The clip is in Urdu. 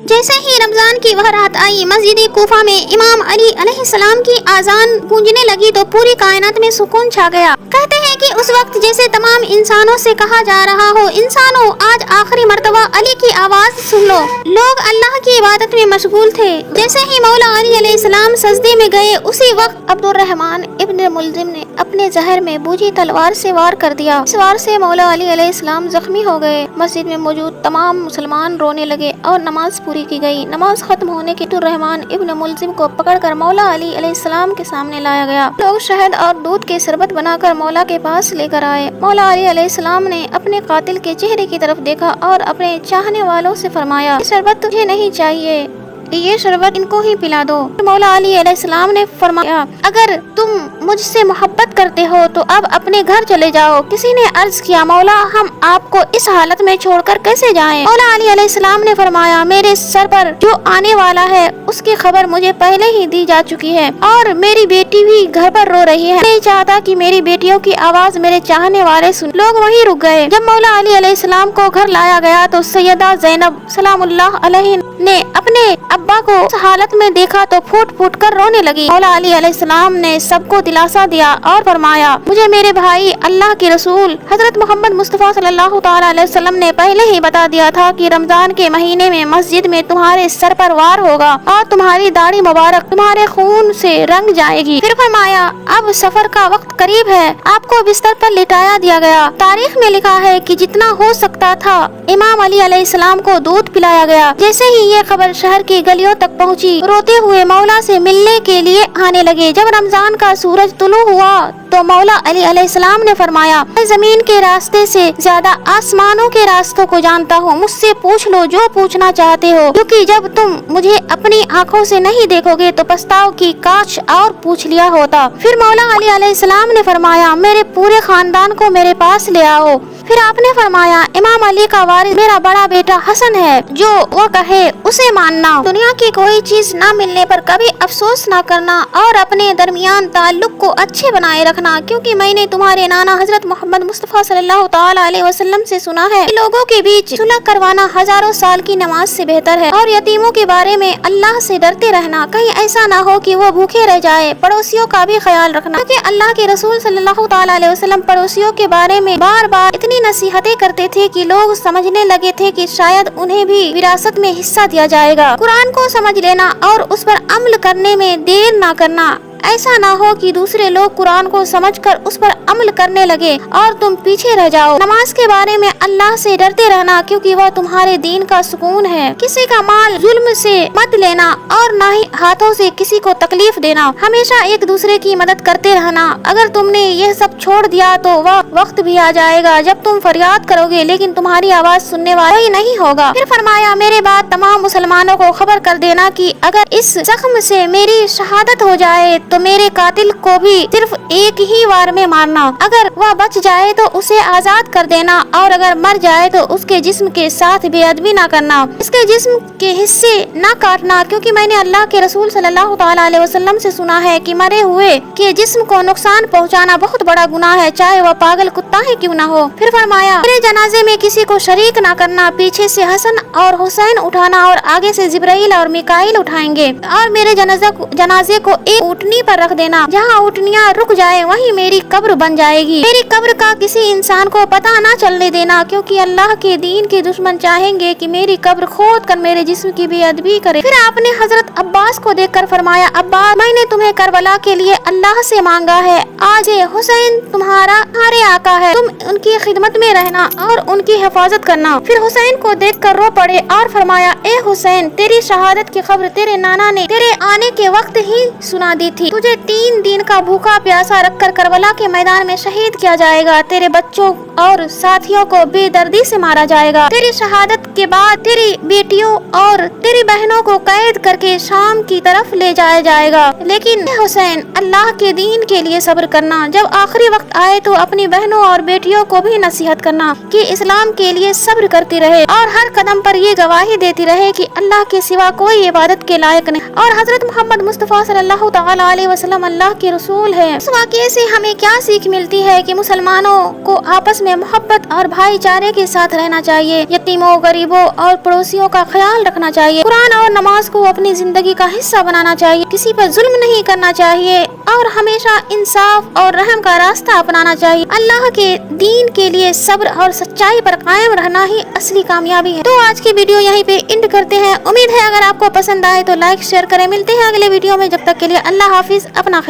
جیسے ہی رمضان کی وہ رات آئی، مسجد کوفہ میں امام علی علیہ السلام کی آذان گونجنے لگی تو پوری کائنات میں سکون چھا گیا۔ کہتے ہیں کہ اس وقت جیسے تمام انسانوں سے کہا جا رہا ہو، انسانوں آج آخری مرتبہ علی کی آواز سن لو۔ لوگ اللہ کی عبادت میں مشغول تھے۔ جیسے ہی مولا علی علیہ السلام سجدے میں گئے، اسی وقت عبد الرحمن ابن ملزم نے اپنے زہر میں بوجھی تلوار سے وار کر دیا۔ اس وار سے مولا علی علیہ السلام زخمی ہو گئے۔ مسجد میں موجود تمام مسلمان رونے لگے اور نماز پوری کی گئی۔ نماز ختم ہونے کے عبد الرحمن ابن ملزم کو پکڑ کر مولا علی علیہ السلام کے سامنے لایا گیا۔ لوگ شہد اور دودھ کے شربت بنا کر مولا کے پاس لے کر آئے۔ مولا علی علیہ السلام نے اپنے قاتل کے چہرے کی طرف دیکھا اور اپنے چاہنے والوں سے فرمایا، یہ شربت تجھے نہیں چاہیے، یہ شربت ان کو ہی پلا دو۔ مولا علی علیہ السلام نے فرمایا، اگر تم مجھ سے محبت کرتے ہو تو اب اپنے گھر چلے جاؤ۔ کسی نے عرض کیا، مولا ہم آپ کو اس حالت میں چھوڑ کر کیسے جائیں؟ مولا علی علیہ السلام نے فرمایا، میرے سر پر جو آنے والا ہے اس کی خبر مجھے پہلے ہی دی جا چکی ہے اور میری بیٹی بھی گھر پر رو رہی ہے۔ نہیں چاہتا کہ میری بیٹیوں کی آواز میرے چاہنے والے سن۔ لوگ وہیں رک گئے۔ جب مولا علی علیہ السلام کو گھر لایا گیا تو سیدہ زینب سلام اللہ علیہ نے اپنے ابا کو اس حالت میں دیکھا تو پھوٹ پھوٹ کر رونے لگی۔ مولا علی علیہ السلام نے سب کو دلاسا دیا اور فرمایا، مجھے میرے بھائی اللہ کے رسول حضرت محمد مصطفیٰ صلی اللہ تعالی علیہ وسلم نے پہلے ہی بتا دیا تھا کہ رمضان کے مہینے میں مسجد میں تمہارے سر پر وار ہوگا اور تمہاری داڑھی مبارک تمہارے خون سے رنگ جائے گی۔ پھر فرمایا، اب سفر کا وقت قریب ہے، آپ کو بستر پر لٹایا دیا گیا۔ تاریخ میں لکھا ہے کہ جتنا ہو سکتا تھا امام علی علیہ السلام کو دودھ پلایا گیا۔ جیسے ہی یہ خبر شہر کی گلیوں تک پہنچی، روتے ہوئے مولا سے ملنے کے لیے آنے لگے۔ جب رمضان کا سورج طلوع ہوا تو مولا علی علیہ السلام نے فرمایا، میں زمین کے راستے سے زیادہ آسمانوں کے راستوں کو جانتا ہوں، مجھ سے پوچھ لو جو پوچھنا چاہتے ہو، کیونکہ جب تم مجھے اپنی آنکھوں سے نہیں دیکھو گے تو پچھتاؤ کہ کاش اور پوچھ لیا ہوتا۔ پھر مولا علی علیہ السلام نے فرمایا، میرے پورے خاندان کو میرے پاس لے آؤ۔ پھر آپ نے فرمایا، امام علی کا وارث میرا بڑا بیٹا حسن ہے، جو وہ کہے اسے ماننا، دنیا کی کوئی چیز نہ ملنے پر کبھی افسوس نہ کرنا اور اپنے درمیان تعلق کو اچھے بنائے رکھنا، کیونکہ میں نے تمہارے نانا حضرت محمد مصطفیٰ صلی اللہ تعالی علیہ وسلم سے سنا ہے کہ لوگوں کے بیچ صلح کروانا ہزاروں سال کی نماز سے بہتر ہے، اور یتیموں کے بارے میں اللہ سے ڈرتے رہنا، کہیں ایسا نہ ہو کہ وہ بھوکے رہ جائے۔ پڑوسیوں کا بھی خیال رکھنا، کیونکہ اللہ کے رسول صلی اللہ تعالی علیہ وسلم پڑوسیوں کے بارے میں بار بار اتنی نصیحتیں کرتے تھے کہ لوگ سمجھنے لگے تھے کہ شاید انہیں بھی وراثت میں حصہ دیا جائے گا۔ قرآن کو سمجھ لینا اور اس پر عمل کرنے میں دیر نہ کرنا، ایسا نہ ہو کہ دوسرے لوگ قرآن کو سمجھ کر اس پر عمل کرنے لگے اور تم پیچھے رہ جاؤ۔ نماز کے بارے میں اللہ سے ڈرتے رہنا، کیونکہ وہ تمہارے دین کا سکون ہے۔ کسی کا مال ظلم سے مت لینا اور نہ ہی ہاتھوں سے کسی کو تکلیف دینا، ہمیشہ ایک دوسرے کی مدد کرتے رہنا۔ اگر تم نے یہ سب چھوڑ دیا تو وہ وقت بھی آ جائے گا جب تم فریاد کرو گے لیکن تمہاری آواز سننے والا ہی نہیں ہوگا۔ پھر فرمایا، میرے بعد تمام مسلمانوں کو خبر کر دینا کہ اگر اس زخم سے میری شہادت ہو جائے تو میرے قاتل کو بھی صرف ایک ہی وار میں مارنا، اگر وہ بچ جائے تو اسے آزاد کر دینا، اور اگر مر جائے تو اس کے جسم کے ساتھ بے ادبی نہ کرنا، اس کے جسم کے حصے نہ کاٹنا، کیونکہ میں نے اللہ کے رسول صلی اللہ تعالی علیہ وسلم سے سنا ہے کہ مرے ہوئے کے جسم کو نقصان پہنچانا بہت بڑا گناہ ہے، چاہے وہ پاگل کتا ہی کیوں نہ ہو۔ پھر فرمایا، میرے جنازے میں کسی کو شریک نہ کرنا، پیچھے سے حسن اور حسین اٹھانا اور آگے سے جبرائیل اور میکائیل اٹھائیں گے، اور میرے جنازے کو ایک اونٹنی پر رکھ دینا، جہاں اونٹنیاں رک جائے وہیں میری قبر بن جائے گی۔ میری قبر کا کسی انسان کو پتہ نہ چلنے دینا، کیونکہ اللہ کے دین کے دشمن چاہیں گے کہ میری قبر کھود کر میرے جسم کی بے ادبی کرے۔ پھر آپ نے حضرت عباس کو دیکھ کر فرمایا، عباس، میں نے تمہیں کربلا کے لیے اللہ سے مانگا ہے، آج حسین تمہارے آقا ہے، تم ان کی خدمت میں رہنا اور ان کی حفاظت کرنا۔ پھر حسین کو دیکھ کر رو پڑے اور فرمایا، اے حسین، تیری شہادت کی خبر تیرے نانا نے تیرے آنے کے وقت ہی سنا دی تھی، تجھے 3 دن کا بھوکا پیاسا رکھ کر کربلا کے میدان میں شہید کیا جائے گا، تیرے بچوں اور ساتھیوں کو بے دردی سے مارا جائے گا، تیری شہادت کے بعد تیری بیٹیوں اور تیری بہنوں کو قید کر کے شام کی طرف لے جایا جائے گا، لیکن اے حسین، اللہ کے دین کے لیے صبر کرنا، جب آخری وقت آئے تو اپنی بہنوں اور بیٹیوں کو بھی نصیحت کرنا کہ اسلام کے لیے صبر کرتی رہے اور ہر قدم پر یہ گواہی دیتی رہے کہ اللہ کے سوا کوئی عبادت کے لائق نہیں، اور حضرت محمد مصطفیٰ صلی اللہ تعالی علیہ وسلم اللہ کے رسول ہیں۔ اس واقعے سے ہمیں کیا سیکھ ملتی ہے کہ مسلمانوں کو آپس میں محبت اور بھائی چارے کے ساتھ رہنا چاہیے، یتیموں، غریبوں اور پڑوسیوں کا خیال رکھنا چاہیے، قرآن اور نماز کو اپنی زندگی کا حصہ بنانا چاہیے، کسی پر ظلم نہیں کرنا چاہیے اور ہمیشہ انصاف اور رحم کا راستہ اپنانا چاہیے۔ اللہ کے دین کے لیے صبر اور سچائی پر قائم رہنا ہی اصلی کامیابی ہے۔ تو آج کی ویڈیو یہیں پہ اینڈ کرتے ہیں۔ امید ہے اگر آپ کو پسند آئے تو لائک شیئر کریں۔ ملتے ہیں اگلے ویڈیو میں، جب تک کے لیے اللہ حافظ، اپنا خیال